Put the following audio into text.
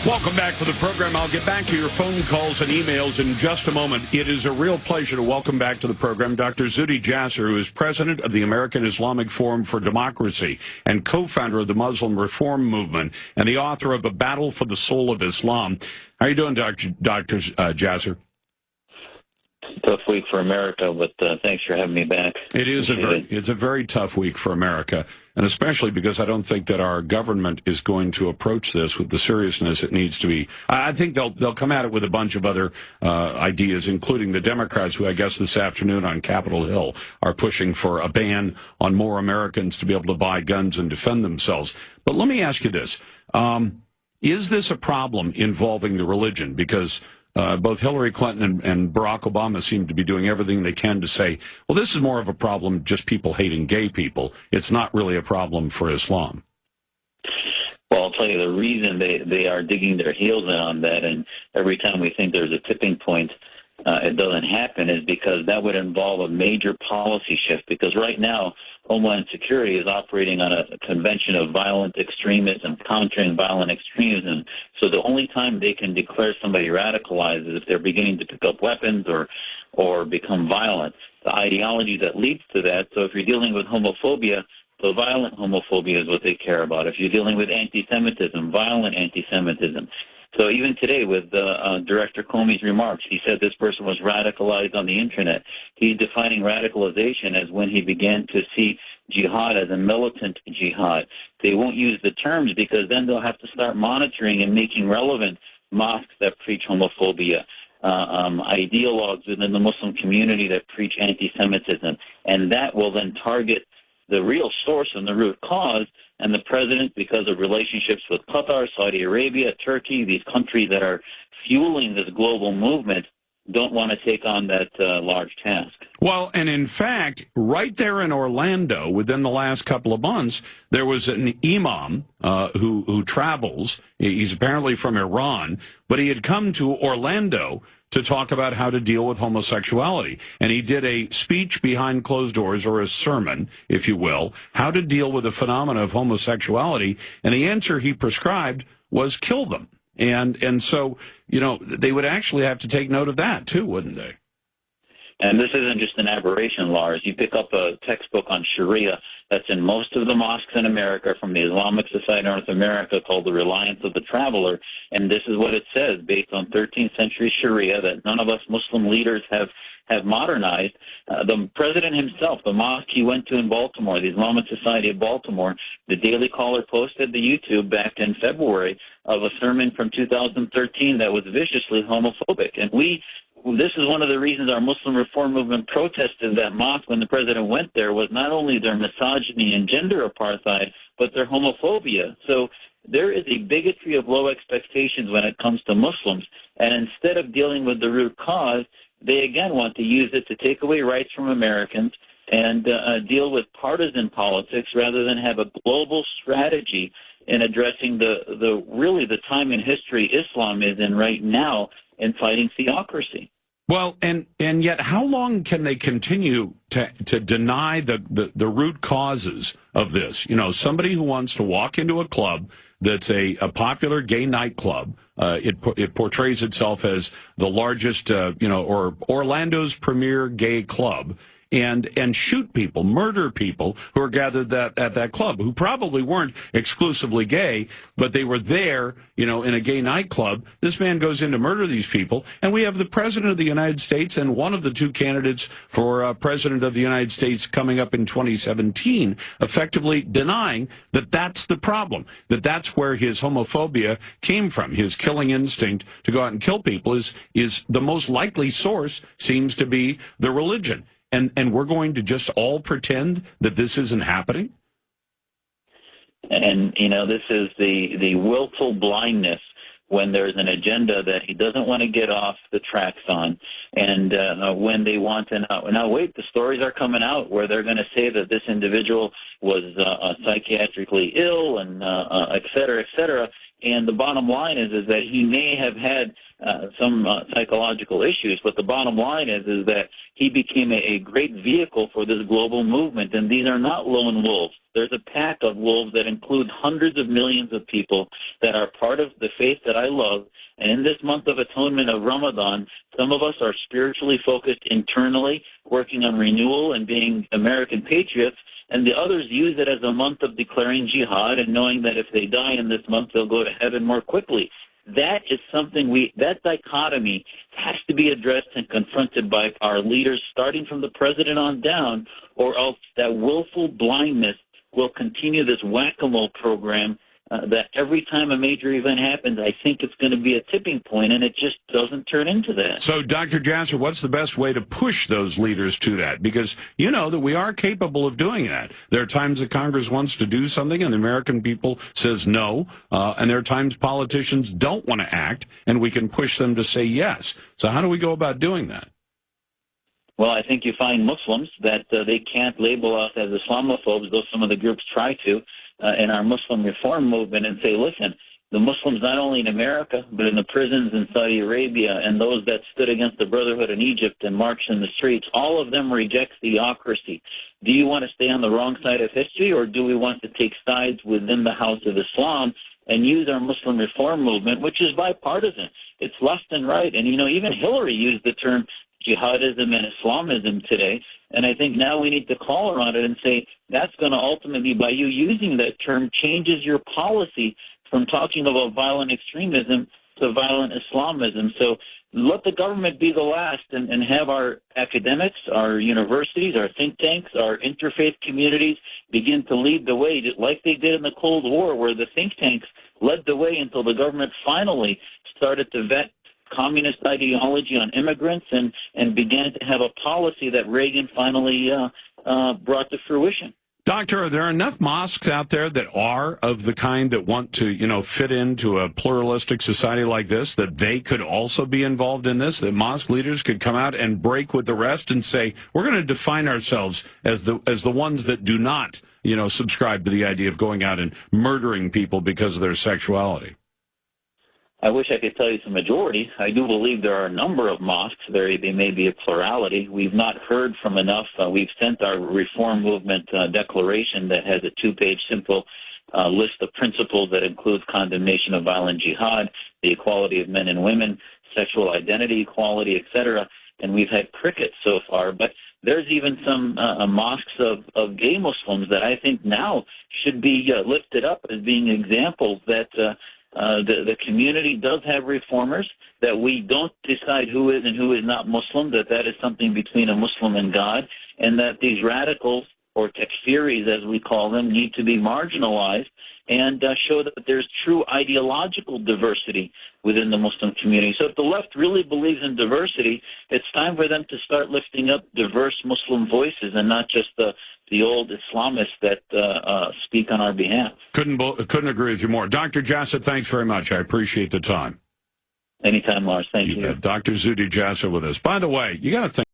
Welcome back to the program. I'll get back to your phone calls and emails in just a moment. It is a real pleasure to welcome back to the program Dr. Zuhdi Jasser, who is president of the American Islamic Forum for Democracy and co-founder of the Muslim Reform Movement and the author of A Battle for the Soul of Islam. How are you doing, Dr. Jasser? Tough week for America, but thanks for having me back. It's a very tough week for America, and especially because I don't think that our government is going to approach this with the seriousness it needs to be. I think they'll come at it with a bunch of other ideas, including the Democrats, who I guess this afternoon on Capitol Hill are pushing for a ban on more Americans to be able to buy guns and defend themselves. But let me ask you this. Is this a problem involving the religion? Because both Hillary Clinton and Barack Obama seem to be doing everything they can to say, well, this is more of a problem just people hating gay people. It's not really a problem for Islam. Well, I'll tell you the reason they are digging their heels in on that, and every time we think there's a tipping point, it doesn't happen, is because that would involve a major policy shift. Because right now, Homeland Security is operating on a convention of violent extremism, countering violent extremism. So the only time they can declare somebody radicalized is if they're beginning to pick up weapons or become violent. The ideology that leads to that, so if you're dealing with homophobia, so violent homophobia is what they care about. If you're dealing with anti-Semitism, violent anti-Semitism. So even today with Director Comey's remarks, he said this person was radicalized on the Internet. He's defining radicalization as when he began to see jihad as a militant jihad. They won't use the terms because then they'll have to start monitoring and making relevant mosques that preach homophobia, ideologues within the Muslim community that preach anti-Semitism. And that will then target the real source and the root cause. And the president, because of relationships with Qatar, Saudi Arabia, Turkey, these countries that are fueling this global movement, don't want to take on that large task. Well, and in fact, right there in Orlando, within the last couple of months, there was an imam who travels. He's apparently from Iran, but he had come to Orlando to talk about how to deal with homosexuality. And he did a speech behind closed doors, or a sermon, if you will, how to deal with the phenomena of homosexuality. And the answer he prescribed was kill them. And so, you know, they would actually have to take note of that, too, wouldn't they? And this isn't just an aberration, Lars. You pick up a textbook on Sharia that's in most of the mosques in America from the Islamic Society of North America called The Reliance of the Traveler, and this is what it says, based on 13th century Sharia that none of us Muslim leaders have modernized. The president himself, the mosque he went to in Baltimore, the Islamic Society of Baltimore, the Daily Caller posted the YouTube back in February of a sermon from 2013 that was viciously homophobic. And this is one of the reasons our Muslim Reform Movement protested that mosque when the president went there, was not only their misogyny and gender apartheid, but their homophobia. So there is a bigotry of low expectations when it comes to Muslims. And instead of dealing with the root cause, they again want to use it to take away rights from Americans and deal with partisan politics rather than have a global strategy in addressing really the time in history Islam is in right now in fighting theocracy. Well, and yet how long can they continue to deny the root causes of this? You know, somebody who wants to walk into a club that's a popular gay nightclub, it portrays itself as the largest, or Orlando's premier gay club, and shoot people, murder people who are gathered at that club, who probably weren't exclusively gay, but they were there, in a gay nightclub. This man goes in to murder these people, and we have the President of the United States and one of the two candidates for President of the United States coming up in 2017 effectively denying that that's the problem, that that's where his homophobia came from. His killing instinct to go out and kill people is the most likely source seems to be the religion. And we're going to just all pretend that this isn't happening? And, this is the willful blindness when there's an agenda that he doesn't want to get off the tracks on. And when they want to now wait, the stories are coming out where they're going to say that this individual was psychiatrically ill and et cetera, et cetera. And the bottom line is that he may have had some psychological issues, but the bottom line is that he became a great vehicle for this global movement. And these are not lone wolves. There's a pack of wolves that include hundreds of millions of people that are part of the faith that I love. And in this month of atonement of Ramadan, some of us are spiritually focused internally, working on renewal and being American patriots, and the others use it as a month of declaring jihad and knowing that if they die in this month, they'll go to heaven more quickly. That is something that dichotomy has to be addressed and confronted by our leaders, starting from the president on down, or else that willful blindness will continue this whack-a-mole program that every time a major event happens, I think it's going to be a tipping point, and it just doesn't turn into that. So, Dr. Jasser, what's the best way to push those leaders to that? Because you know that we are capable of doing that. There are times that Congress wants to do something, and the American people says no, and there are times politicians don't want to act, and we can push them to say yes. So how do we go about doing that? Well, I think you find Muslims that they can't label us as Islamophobes, though some of the groups try to, in our Muslim reform movement, and say, listen, the Muslims not only in America, but in the prisons in Saudi Arabia and those that stood against the Brotherhood in Egypt and marched in the streets, all of them reject theocracy. Do you want to stay on the wrong side of history, or do we want to take sides within the House of Islam and use our Muslim reform movement, which is bipartisan? It's left and right. And, you know, even Hillary used the term jihadism and Islamism today, and I think now we need to call her on it and say that's going to ultimately, by you using that term, changes your policy from talking about violent extremism to violent Islamism. So let the government be the last and have our academics, our universities, our think tanks, our interfaith communities begin to lead the way, like they did in the Cold War, where the think tanks led the way until the government finally started to vet communist ideology on immigrants and began to have a policy that Reagan finally brought to fruition. Doctor, are there enough mosques out there that are of the kind that want to, you know, fit into a pluralistic society like this, that they could also be involved in this, that mosque leaders could come out and break with the rest and say, we're going to define ourselves as the ones that do not, you know, subscribe to the idea of going out and murdering people because of their sexuality? I wish I could tell you it's a majority. I do believe there are a number of mosques. They may be a plurality. We've not heard from enough. We've sent our reform movement declaration that has a two-page simple list of principles that includes condemnation of violent jihad, the equality of men and women, sexual identity equality, etc. And we've had crickets so far. But there's even some mosques of gay Muslims that I think now should be lifted up as being examples that the community does have reformers, that we don't decide who is and who is not Muslim, that is something between a Muslim and God, and that these radicals, or takfiris as we call them, need to be marginalized and show that there's true ideological diversity within the Muslim community. So if the left really believes in diversity, it's time for them to start lifting up diverse Muslim voices and not just the old Islamists that speak on our behalf. Couldn't agree with you more. Dr. Jasser, thanks very much. I appreciate the time. Anytime, Lars. Thank you. Dr. Zuhdi Jasser with us. By the way, you got to think.